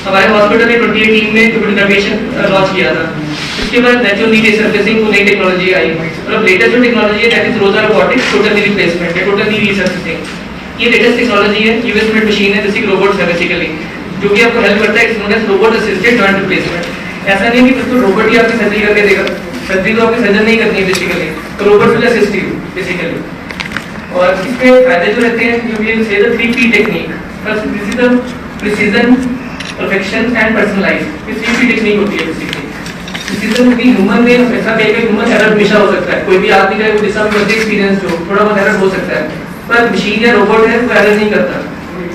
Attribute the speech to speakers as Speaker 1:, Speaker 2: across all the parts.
Speaker 1: हमारे हॉस्पिटल ने 2018 में कंप्यूटराइजेशन लॉन्च किया था। इसके बाद नेचुरल नी रिसर्फेसिंग को नई टेक्नोलॉजी आई, मतलब लेटेस्ट जो टेक्नोलॉजी है दैट इज रोजा रोबोटिक्स टोटल नी रिप्लेसमेंट या टोटल नी रिसर्फेसिंग। ये लेटेस्ट टेक्नोलॉजी है, यूएस मेड मशीन है, जैसे रोबोट है बेसिकली, जो कि आपको हेल्प करता है, it's known as robot assisted joint replacement. ऐसा नहीं है कि बिल्कुल रोबोट ही आपकी सर्जरी करके देगा, सर्जरी तो आपकी सर्जन नहीं करनी है बेसिकली, तो robot will assist you basically. और इसके फायदे जो रहते हैं, you will see the 3P technique. First this is the precision, perfection and personalise. ये 3P टेक्निक होती है बेसिकली। प्रिसीजन की ह्यूमन में ऐसा कहीं पे ह्यूमन एरर हमेशा हो सकता है, कोई भी आदमी का जिसका भी एक्सपीरियंस हो थोड़ा बहुत एरर हो सकता है, पर मशीन या रोबोट है वो एरर नहीं करता।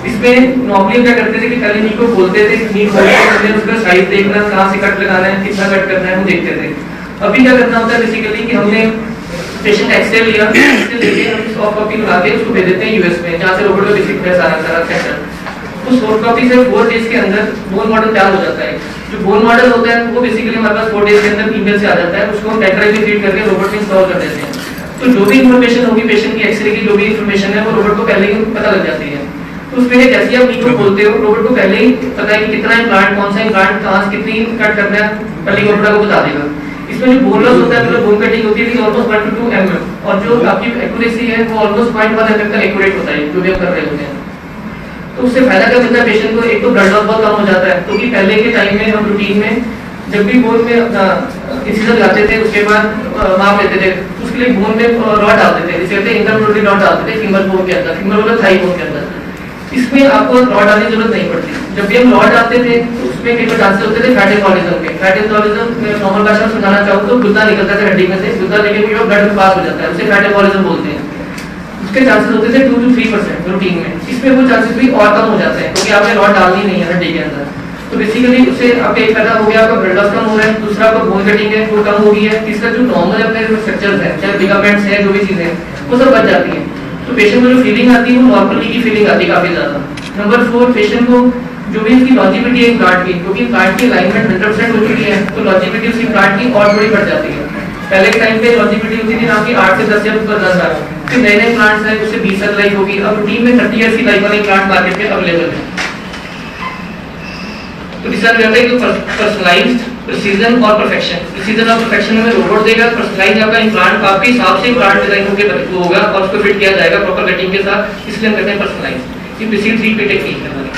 Speaker 1: इसमें नॉर्मली क्या करते थे कि पहले नी को खोलते थे, नी खोलते उसका साइज देखना, कहाँ से कट लगाना है, कितना कट करना है, वो देखते थे। अभी क्या करना होता है बेसिकली कि हमने पेशेंट एक्सरे लिया, एक्सरे लेके हम सॉफ्ट कॉपी लगा के उसको भेज देते हैं यूएस में, जहाँ से रोबोट का बेसिक है सारा सेटअप। उस सॉफ्ट कॉपी से 4 डेज के अंदर बोन मॉडल तैयार हो जाता है। जो बोन मॉडल होता है वो बेसिकली हमारे पास 4 डेज के अंदर ईमेल से आ जाता है, उसको हम पेनड्राइव में फीड करके रोबोट में इंस्टॉल कर देते हैं। तो जो भी इन्फॉर्मेशन होगी पेशेंट की एक्सरे की, जो भी इन्फॉर्मेशन है वो रोबोट को पहले ही पता लग जाती है। तो उसमें जैसे आप नी को खोलते हो, रोबोट को पहले ही पता है कि कितना इम्प्लांट, कौन सा इम्प्लांट कहाँ से कितनी कट करना है, पहले रोबोट को बता देगा। इसमें जो बोन लॉस होता है, मतलब बोन कटिंग होती है ऑलमोस्ट 1 to 2 mm, और जो आपकी एक्यूरेसी है वो ऑलमोस्ट 0.1 mm तक एक्यूरेट होता है जो भी हम कर रहे होते हैं। तो उससे फायदा क्या मिलता है पेशेंट को, एक तो ब्लड लॉस बहुत कम हो जाता है, क्योंकि पहले के टाइम में हम रूटीन में जब भी बोन में इंसिजन लगाते थे उसके बाद माप लेते थे, उसके लिए बोन में रॉड डालते थे, जिसे कहते हैं इंटरमोलरी रॉड डालते थे फीमर बोन के अंदर, फीमर बोन थाई बोन के अंदर। इसमें आपको रॉड डालने की जरूरत नहीं पड़ती। जब भी हम रॉड डालते थे तो उसमें कई बार चांसेस होते थे फैट एम्बोलिज्म के। फैट एम्बोलिज्म में नॉर्मल भाषा में समझाना चाहूँ तो गुद्दा निकलता था हड्डी में से, गुद्दा लेके भी ब्लड में पास हो जाता है, उसे फैट एम्बोलिज्म बोलते हैं। उसके चांसेस होते थे 2 to 3% रूटीन में। इसमें वो चांसेस भी और कम हो जाते हैं क्योंकि आपने रॉड डालनी नहीं है हड्डी के अंदर। तो बेसिकली उससे आपका एक फायदा हो गया, आपका ब्लड लॉस कम हो रहा है, दूसरा आपका बोन कटिंग है वो कम हो गई है, तीसरा जो नॉर्मल अपने स्ट्रक्चर्स है, चाहे लिगामेंट्स है, जो भी चीजें हैं वो सब बच जाती हैं। तो पेशेंट को जो फीलिंग आती है वो नॉर्मली की फीलिंग आती है काफी ज्यादा। नंबर 4, पेशेंट को जो भी इसकी लॉन्जिविटी है प्लांट की, क्योंकि प्लांट की अलाइनमेंट 100% हो चुकी है, तो लॉन्जिविटी उसकी प्लांट की और थोड़ी बढ़ जाती है। पहले के टाइम पे लॉन्जिविटी होती थी आपकी 8 से 10 ईयर ऊपर 10 साल, फिर नए नए प्लांट्स हैं उससे 20 साल लाइफ होगी। अब रूटीन में 30 ईयर्स की लाइफ वाले प्लांट मार्केट में अवेलेबल है। तो डिसाइड करता है कि पर्सनलाइज्ड, प्रिसीजन और परफेक्शन। प्रिसीजन और परफेक्शन में रोबोट देगा, पर्सनलाइज आपका इम्प्लांट आपके हिसाब से प्लांट डिजाइन होकर होगा और उसको फिट किया जाएगा प्रॉपर कटिंग के साथ, इसलिए हम कहते हैं पर्सनलाइज। ये बेसिक 3P टेक्निक है हमारी।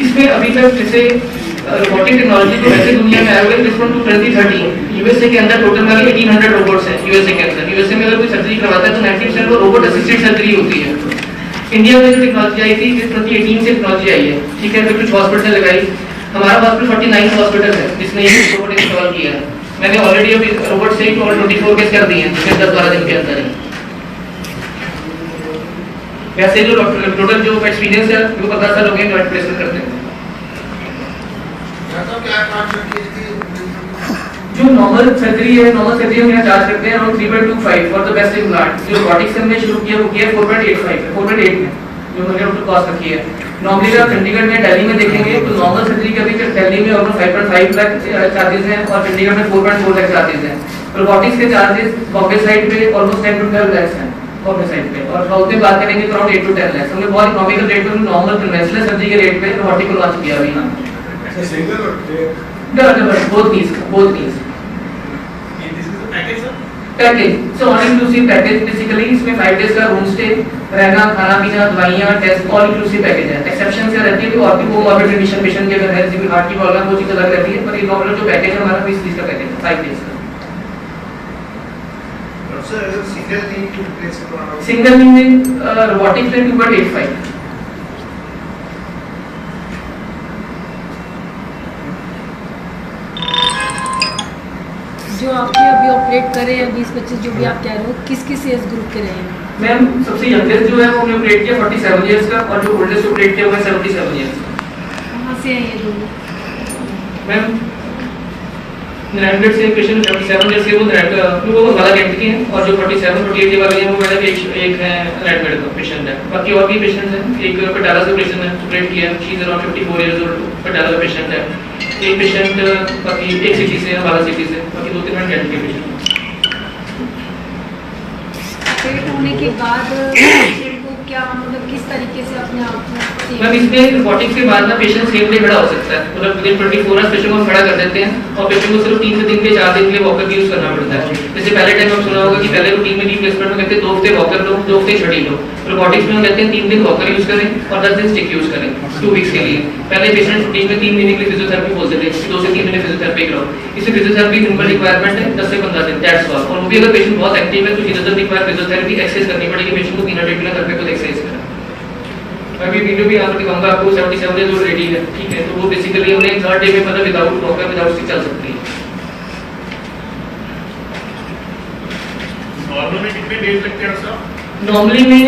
Speaker 1: इसमें अभी तक जैसे रोबोटिक टेक्नोलॉजी तो वैसे दुनिया में आया हुआ है, जिसमें 2013 यूएसए के अंदर टोटल में 1800 रोबोट्स हैं यूएसए के अंदर। यूएसए में अगर कोई सर्जरी करवाता है तो 90% वो रोबोट असिस्टेड सर्जरी होती है। इंडिया में जो टेक्नोलॉजी आई थी 2018 से टेक्नोलॉजी आई है, ठीक है, फिर कुछ हॉस्पिटल लगाई। हमारा हॉस्पिटल 49 हॉस्पिटल है जिसने ये रोबोट इंस्टॉल किया है। मैंने ऑलरेडी अभी रोबोट से 24 केस कर दिए हैं 10-12 दिन के अंदर ही। वैसे जो टोटल जो एक्सपीरियंस है वो 15 साल हो गए जॉइंट प्लेसमेंट करते हैं। जो नॉर्मल सर्जरी है, नॉर्मल सर्जरी हम यहाँ चार्ज करते हैं around 3.25 for the best implant. जो रोबोटिक्स हमने शुरू किया वो किया 4.85 में, जो मैंने टोटल कॉस्ट रखी है। नॉर्मली अगर चंडीगढ़ में, दिल्ली में देखेंगे तो नॉर्मल सर्जरी के अभी दिल्ली में ऑलमोस्ट 5.5 लाख चार्जेस हैं और चंडीगढ़ में 4.4 लाख चार्जेस हैं। रोबोटिक्स के चार्जेस बॉम्बे साइड पे ऑलमोस्ट 10 to 12 लाख हैं बॉम्बे साइड पे, और साउथ में बात करेंगे तो अराउंड 8 to 10 लाख। हमने बहुत इकोनॉमिकल रेट पे नॉर्मल कन्वेंशनल सर्जरी के रेट पे रोबोटिक को लॉन्च किया अभी यहाँ। Both needs package so all inclusive package. Basically इसमें 5 डेज का रूम स्टे, रहना, खाना पीना, दवाइयाँ, टेस्ट, ऑल इंक्लूसिव पैकेज है। एक्सेप्शन क्या रहती है कि और भी कोमॉर्बिड कंडीशन पेशेंट के अगर है, जैसे हार्ट की प्रॉब्लम, वो चीज अलग रहती है, पर ये नॉर्मल जो पैकेज है हमारा 20 चीज का पैकेज है 5 डेज का। सिंगल नी में रोबोटिक्स में 2.85।
Speaker 2: जो आपके अभी ऑपरेट करे हैं 20-25 जो भी आप कह रहे हो, किस एज ग्रुप के रहे हैं?
Speaker 1: मैम सबसे यंगेस्ट जो है वो हमने ऑपरेट किया 47 इयर्स का, और जो ओल्डेस्ट ऑपरेट किया वो है 77 इयर्स का।
Speaker 2: कहाँ से हैं ये दोनों?
Speaker 1: मैम नारायणगढ़ से पेशेंट 77 इयर्स के वो बालाघाट के हैं, और जो 47-48 वाले हैं वो मैंने एक है नारायणगढ़ का पेशेंट है। बाकी और भी पेशेंट्स हैं, एक पटाला से पेशेंट है ऑपरेट किया, she is around 54 years old, पटाला का पेशेंट है। एक पेशेंट बाकी एक सिटी से है, बाला सिटी से, बाकी 2-3 मिनट के पेशेंट।
Speaker 2: ऑपरेट होने के बाद पेशेंट को क्या मतलब किस तरीके से अपने आप को
Speaker 1: मैम इसमें रोबोटिक्स के बाद ना पेशेंट सेम डे खड़ा हो सकता है, मतलब विदिन 24 आवर्स पेशेंट को हम खड़ा कर देते हैं और पेशेंट को सिर्फ 3 से 4 दिन के लिए वॉकर यूज करना पड़ता है। जैसे पहले टाइम आप सुना होगा कि पहले रूटीन में रिप्लेसमेंट में कहते हैं 2 हफ्ते वॉकर लो, 2 हफ्ते छड़ी लो। रोबोटिक्स में हम कहते हैं 3 दिन वॉकर यूज करें और 10 दिन स्टिक यूज करें 2 वीक्स के लिए। पहले पेशेंट रूटीन में 3 महीने के लिए फिजियोथेरेपी बोलते थे, 2 से 3 महीने फिजियोथेरेपी कराओ। इसमें फिजियोथेरेपी सिंपल रिक्वायरमेंट है 10 से 15 दिन, दैट्स ऑल। और वो भी अगर पेशेंट बहुत एक्टिव है तो he doesn't require physiotherapy, exercise करनी पड़ेगी पेशेंट को 3 रेगुलर करके खुद एक्सरसाइज करें। मैं भी वीडियो भी आपको दिखाऊंगा आपको 77 डेज ऑलरेडी है, ठीक है। तो वो बेसिकली हमने 3rd डे में मतलब विदाउट वॉकर विदाउट स्टिक चल सकती है।
Speaker 3: नॉर्मली कितने डेज लगते हैं सर?
Speaker 1: नॉर्मली में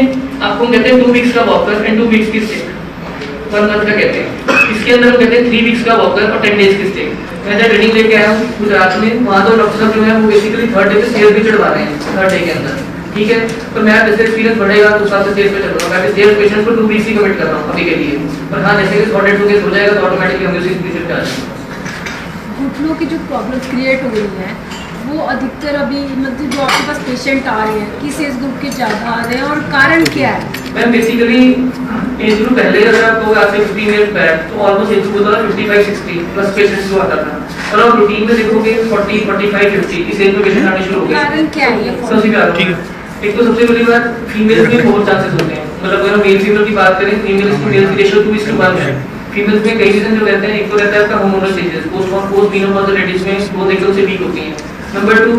Speaker 1: आपको कहते हैं 2 वीक्स का वॉकर एंड 2 वीक्स की स्टिक, 1 मंथ का कहते हैं। इसके अंदर हम कहते हैं 3 वीक्स का वॉकर और 10 डेज की स्टिक। मैं जब ट्रेनिंग लेके आया हूँ गुजरात में, वहाँ तो डॉक्टर साहब जो है वो बेसिकली 3rd डे पे स्टेज भी चढ़वा रहे हैं 3rd डे के अंदर, ठीक है। तो मैं जैसे एक्सपीरियंस बढ़ेगा तो साथ स्टेज पे चलूंगा। मैं स्टेज पेशेंट को 2 वीक्स ही कमिट कर रहा हूँ अभी के लिए, पर हाँ जैसे कि सॉर्टेड हो हो जाएगा तो ऑटोमेटिकली हम उसी शिफ्ट आ जाएंगे।
Speaker 2: घुटनों की जो प्रॉब्लम्स क्रिएट हो रही हैं वो अधिकतर अभी मतलब जो आपके पास पेशेंट आ रहे हैं किस एज ग्रुप के ज़्यादा आ रहे हैं और कारण क्या है?
Speaker 1: मैम बेसिकली एज ग्रुप पहले अगर आपको आज से 15 ईयर बैक तो ऑलमोस्ट एज ग्रुप होता था 55-60 प्लस पेशेंट्स को आता था, और आप रूटीन में देखोगे 40, 45, 50 इस एज में पेशेंट आने शुरू हो गए।
Speaker 2: कारण क्या है?
Speaker 1: सबसे ठीक है, एक तो सबसे बड़ी बात फीमेल्स में बहुत चांसेस होते हैं, मतलब अगर मेल फीमेल की बात करें फीमेल्स टू मेल की रेशियो 2:1 है। फीमेल्स में कई रीजन जो रहते हैं, एक तो रहता है आपका hormonal changes, post menopausal ladies में बहुत एकदम से वीक होती हैं। नंबर 2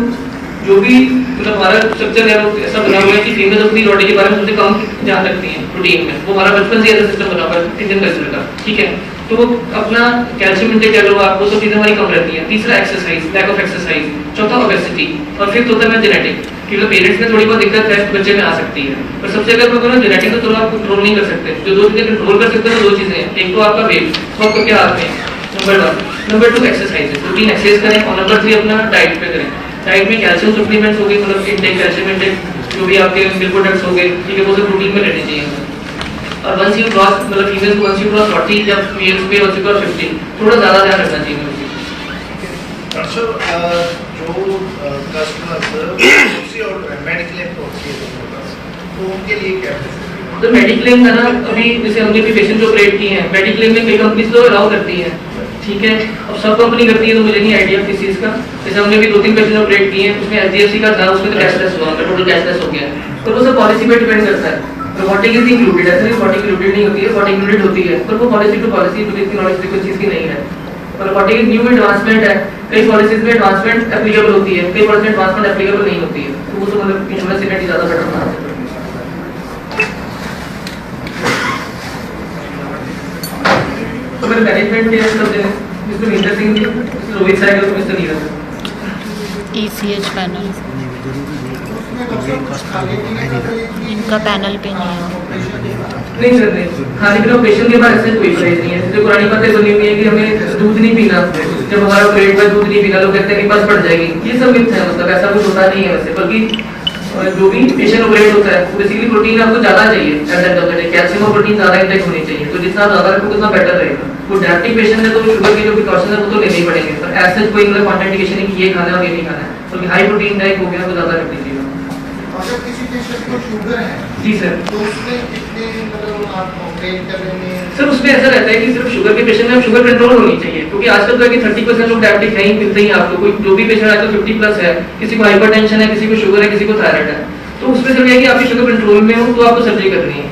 Speaker 1: जो भी मतलब हमारा स्ट्रक्चर है वो ऐसा बना हुआ है कि फीमेल अपनी बॉडी के बारे में सबसे कम ध्यान रखती हैं रूटीन में, वो हमारा बचपन से ऐसा सिस्टम बना हुआ है इंडियन कल्चर का, ठीक है। तो अपना कैल्शियम इंटेक कह लो आप, वो सब चीजें हमारी कम रहती हैं। तीसरा एक्सरसाइज, लैक ऑफ एक्सरसाइज। चौथा ओबेसिटी, और फिफ्थ होता है जेनेटिक, कि पेरेंट्स में थोड़ी बहुत दिक्कत है बच्चे में आ सकती है। पर सबसे अगर मैं कहूँ जेनेटिक तो थोड़ा आप कंट्रोल नहीं कर सकते, जो 2 चीजें कंट्रोल कर सकते हैं तो 2 चीजें हैं, एक तो आपका वेट, तो आपको क्या हाथ में, number 1, number 2 exercise, routine exercise करें, और नंबर 3 अपना डाइट पे करें। डाइट में कैल्शियम सप्लीमेंट्स हो गए, मतलब इंटेक कैल्शियम इंटेक जो भी आपके मिल्क प्रोडक्ट्स हो गए, ठीक है, वो सब प्रोटीन में लेने चाहिए। और वंस यू क्रॉस मतलब फीमेल्स को वंस यू क्रॉस 40 या मेल्स पे वंस यू क्रॉस 50 थोड़ा ज़्यादा ध्यान रखना चाहिए।
Speaker 4: जो कस्टमर्स और मेडिक्लेम पहुंचे तो उनके लिए क्या है?
Speaker 1: तो मेडिक्लेम का ना अभी जैसे हमने भी पेशेंट जो ऑपरेट किए हैं, मेडिक्लेम में कई कंपनीज तो अलाउ करती हैं, ठीक है। अब सब कंपनी करती है तो मुझे नहीं आइडिया किस चीज़ का। जैसे हमने भी 2-3 पेशेंट ऑपरेट किए हैं, उसमें HDFC का था, उसमें तो कैशलेस हुआ, टोटल कैशलेस हो गया। तो वो सब पॉलिसी पे डिपेंड करता है। रोबोटिक इज इंक्लूडेड, ऐसे नहीं रोबोटिक इंक्लूडेड नहीं होती है, रोबोटिक इंक्लूडेड होती है, पर वो पॉलिसी टू पॉलिसी मुझे इतनी नॉलेज कोई चीज़ की नहीं है। और रोबोटिक न्यू एडवांसमेंट है, कई पॉलिसीज में एडवांसमेंट एप्लीकेबल होती है, कई पॉलिसी एडवांसमेंट एप्लीकेबल नहीं होती है, तो वो तो मतलब इंश्योरेंस इवेंट ज़्यादा बेटर होना है। तो मेरे मैनेजमेंट के सब हैं, मिस्टर नीरज सिंह जी, मिस्टर रोहित साहब और मिस्टर नीरज।
Speaker 5: ECH पैनल, इनका पैनल पे नहीं है।
Speaker 1: नहीं सर नहीं, खाने पीने पेशेंट के बाद ऐसे कोई परहेज नहीं है। जैसे पुरानी बातें बनी हुई है कि हमें दूध नहीं पीना, जब हमारा पेट में दूध नहीं पीना लोग कहते हैं कि बस पड़ जाएगी, ये सब मिथ है, मतलब ऐसा कुछ होता नहीं है वैसे। बल्कि जो भी पेशेंट ऑपरेट होता है बेसिकली प्रोटीन आपको ज़्यादा चाहिए, कैल्शियम और प्रोटीन ज़्यादा इंटेक होनी चाहिए, तो जितना ज़्यादा रखो उतना बेटर रहेगा। वो डायबिटिक पेशेंट है तो शुगर के जो प्रिकॉशन है वो तो लेने ही पड़ेंगे, पर ऐसा कोई मतलब कॉन्ट्राइंडिकेशन है कि ये खाना है और ये नहीं खाना है, बल्कि हाई प्रोटीन डाइट हो गया तो ज़्यादा रख लीजिएगा।
Speaker 4: अगर किसी पेशेंट को शुगर है
Speaker 1: जी सर,
Speaker 4: तो उसमें कितने मतलब आप ऑपरेट करने में?
Speaker 1: सर उसमें ऐसा रहता है कि सिर्फ शुगर के पेशेंट में शुगर कंट्रोल होनी चाहिए, क्योंकि आजकल तो है कि 30% लोग डायबिटिक है ही, मिलते ही आपको कोई जो भी पेशेंट आजकल 50+ है, किसी को हाइपरटेंशन है, किसी को शुगर है, किसी को थायराइड है, तो उसमें सिर्फ है कि आपकी शुगर कंट्रोल में हो तो आपको सर्जरी करनी है।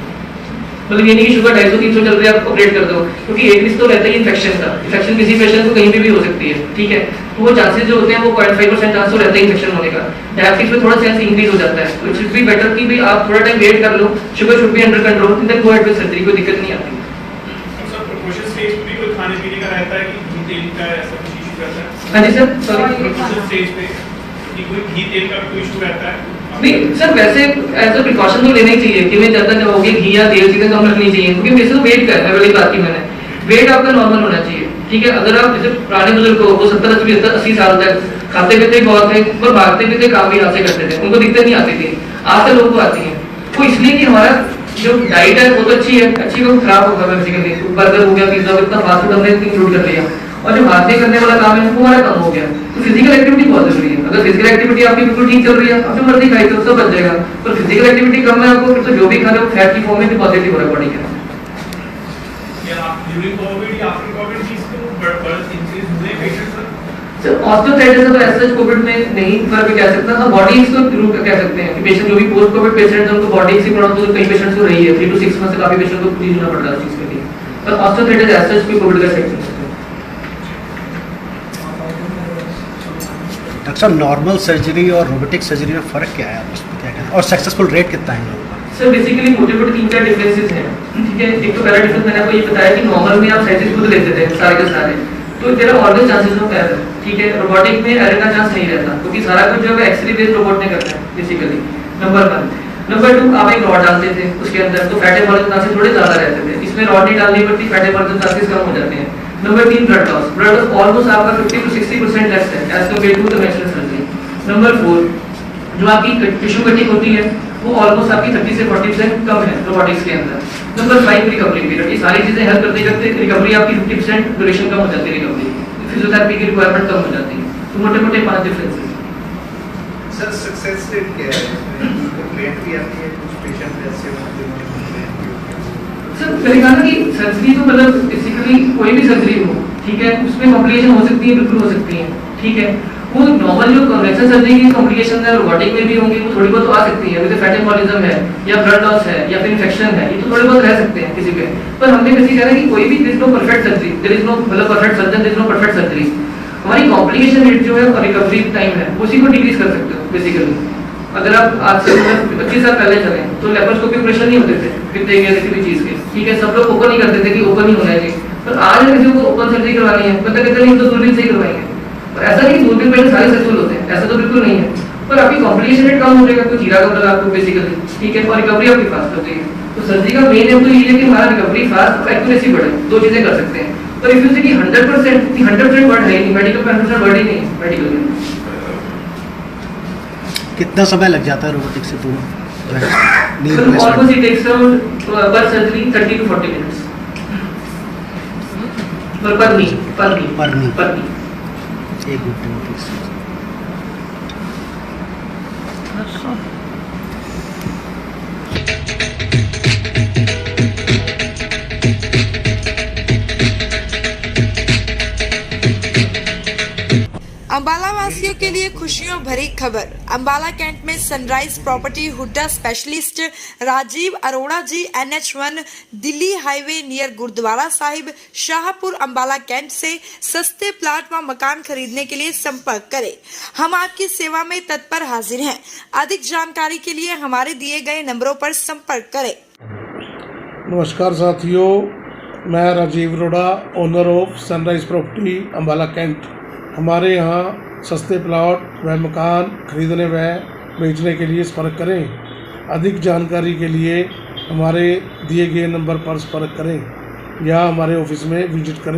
Speaker 1: मतलब ये नहीं कि शुगर 250-300 चल रही है आप ऑपरेट कर दो, क्योंकि एक रिस्क तो रहता है इन्फेक्शन का, इन्फेक्शन किसी पेशेंट को कहीं भी हो सकती है, ठीक है। तो वो चांसेस जो होते हैं वो 0.5% चांस तो रहता है इन्फेक्शन होने का। डायबिटिक्स में थोड़ा चांस इंक्रीज हो जाता है, तो इट शुड बी बेटर कि भाई आप थोड़ा टाइम वेट कर लो, sugar should be under control, then go ahead with surgery, कोई दिक्कत नहीं आती।
Speaker 3: सर प्रोपोर्शन स्टेज पे कोई खाने पीने का रहता है कि घी तेल का ऐसा कुछ इशू रहता है?
Speaker 1: हाँ जी सर, सॉरी
Speaker 3: प्रोपोर्शन स्टेज पे कि कोई घी तेल का कोई इशू रहता है?
Speaker 1: नहीं सर, वैसे एज अ प्रिकॉशन तो लेना ही चाहिए कि मैं ज़्यादा जब होगी घी या तेल चीज़ें कम रखनी चाहिए, क्योंकि वैसे तो वेट करना है, वाली बात की मैंने, वेट आपका नॉर्मल होना चाहिए, ठीक है। अगर आप जैसे पुराने बुजुर्ग को वो 70-80 साल तक खाते पीते बहुत थे और भागते पीते काम भी हाथ से करते थे, उनको दिक्कत नहीं आती थी, आज के लोगों को आती है। वो इसलिए कि हमारा जो डाइट है वो तो अच्छी है, अच्छी को खराब होगा बेसिकली, बर्गर हो गया, पिज्जा हो गया, इतना फास्ट फूड हमने इंक्लूड कर लिया, और जो हाथ से करने वाला काम है वो हमारा कम हो गया। तो फिजिकल एक्टिविटी बहुत जरूरी है। अगर फिजिकल एक्टिविटी आपकी बिल्कुल ठीक चल रही है, आप जो मर्जी खाई तो सब बच जाएगा। पर फिजिकल एक्टिविटी कम है आपको, फिर तो जो भी खा रहे हो फैट की फॉर्म में डिपॉजिट हो रहा है बॉडी के अंदर।
Speaker 3: या आप ड्यूरिंग कोविड या आफ्टर कोविड चीज को बर्थ इंक्रीज हुए पेशेंट्स
Speaker 1: सर ऑस्टियोआर्थराइटिस तो ऐसा कोविड में नहीं फर्क कह सकता, हाँ बॉडी एक्स तो जरूर कह सकते हैं कि पेशेंट जो भी पोस्ट कोविड पेशेंट है उनको बॉडी एक्स की प्रॉब्लम तो कई पेशेंट्स को रही है, 3 to 6 मंथ से काफी पेशेंट को जूझना पड़ रहा है इस चीज के लिए। पर ऑस्टियोआर्थराइटिस ऐसा कोई कोविड का इफेक्ट नहीं है।
Speaker 6: डॉक्टर साहब नॉर्मल सर्जरी और रोबोटिक सर्जरी में फ़र्क क्या है, आप उसमें क्या कहते हैं, और सक्सेसफुल रेट कितना है इन लोगों का?
Speaker 1: सर बेसिकली मोटे-मोटे 3-4 डिफरेंसेस हैं, ठीक है। एक तो पहला डिफरेंस मैंने आपको ये बताया कि नॉर्मल में आप साइजेस खुद लेते थे सारे के सारे, तो तेरा ऑलवेज चांसेस ऑफ एरर, ठीक है। रोबोटिक में एरर का चांस नहीं रहता क्योंकि सारा कुछ जो है एक्सरे बेस्ड रोबोट ने करना है बेसिकली, नंबर 1। नंबर 2, आप एक रॉड डालते थे उसके अंदर तो फैट एबॉर्शन चांसेस थोड़े ज्यादा रहते थे, इसमें रॉड नहीं डालनी पड़ती, फैट एबॉर्शन चांसेस कम हो जाते हैं। नंबर 3, ब्लड लॉस ऑलमोस्ट आपका 50 to 60% लेस है as compare to conventional surgery. Number 4, जो आपकी टिश्यू कटिंग होती है वो ऑलमोस्ट आपकी 30 से 40% कम है रोबोटिक्स के अंदर। नंबर 5, रिकवरी पीरियड, ये सारी चीजें हेल्प करते करते रिकवरी आपकी 50% ड्यूरेशन कम हो जाती है, रिकवरी फिजियोथेरेपी की रिक्वायरमेंट कम हो जाती है। तो मोटे-मोटे 5 डिफरेंसेस।
Speaker 4: सर सक्सेस रेट क्या है इसमें? कंप्लेंट भी आती है कुछ पेशेंट ऐसे होते हैं
Speaker 1: सर मैंने कहा ना कि सर्जरी तो मतलब बेसिकली कोई भी सर्जरी हो, ठीक है, उसमें कॉम्प्लिकेशन हो सकती है, बिल्कुल हो सकती है, ठीक है। वो नॉर्मल जो कन्वेंशनल सर्जरी की कॉम्प्लिकेशन है रोबोटिक में भी होंगी, वो थोड़ी बहुत तो आ सकती है, जैसे फैट एम्बोलिज्म है या ब्लड लॉस है या फिर इन्फेक्शन है, ये तो थोड़े बहुत रह सकते हैं किसी पे। पर हमने बेसिकली कह रहा है कि कोई भी there is no perfect surgery, there is no मतलब perfect surgeon, there is no perfect surgery. हमारी कॉम्प्लिकेशन रेट जो है और रिकवरी टाइम है उसी को डिक्रीज कर सकते हो बेसिकली। अगर आप आज से 25 साल पहले चलें तो लेप्रोस्कोपी ऑपरेशन नहीं होते थे कितने के किसी भी चीज के, ठीक है, सब लोग ओपन ही करते थे कि ओपन ही होना है। पर आज किसी को ओपन सर्जरी करवानी है पता कहते नहीं तो दूरबीन से ही करवाएंगे। और ऐसा नहीं दूरबीन में सारे सक्सेसफुल होते हैं, ऐसा तो बिल्कुल नहीं है। पर आपकी कॉम्प्लिकेशन रेट कम हो जाएगा, कोई चीरा कम लगा आपको बेसिकली, ठीक है, और रिकवरी आपकी फास्ट हो जाएगी। तो सर्जरी का मेन एम तो ये है कि हमारा रिकवरी फास्ट और एक्यूरेसी बढ़े, दो चीजें कर सकते हैं। पर इफ यू से कि 100% वर्ड है नहीं, मेडिकल पे 100% वर्ड ही नहीं है मेडिकल में।
Speaker 6: कितना समय लग जाता है रोबोटिक से पूरा knee
Speaker 1: sir
Speaker 6: replacement?
Speaker 1: Almost it takes around per surgery 30 to 40 minutes पर नी।
Speaker 6: एक घंटे में fix।
Speaker 7: अंबाला वासियों के लिए खुशियों भरी खबर। अंबाला कैंट में sunrise property HUDA specialist Rajiv Arora ji NH1 Delhi highway near Gurdwara Sahib Shahpur Ambala cantt से सस्ते प्लाट व मकान खरीदने के लिए संपर्क करें। हम आपकी सेवा में तत्पर हाजिर हैं। अधिक जानकारी के लिए हमारे दिए गए नंबरों पर संपर्क करें।
Speaker 8: नमस्कार साथियों, मैं Rajeev Arora, owner of Sunrise Property Ambala Cantt. हमारे यहाँ सस्ते प्लॉट व मकान खरीदने व बेचने के लिए संपर्क करें। अधिक जानकारी के लिए हमारे दिए गए नंबर पर संपर्क करें या हमारे ऑफिस में विजिट करें।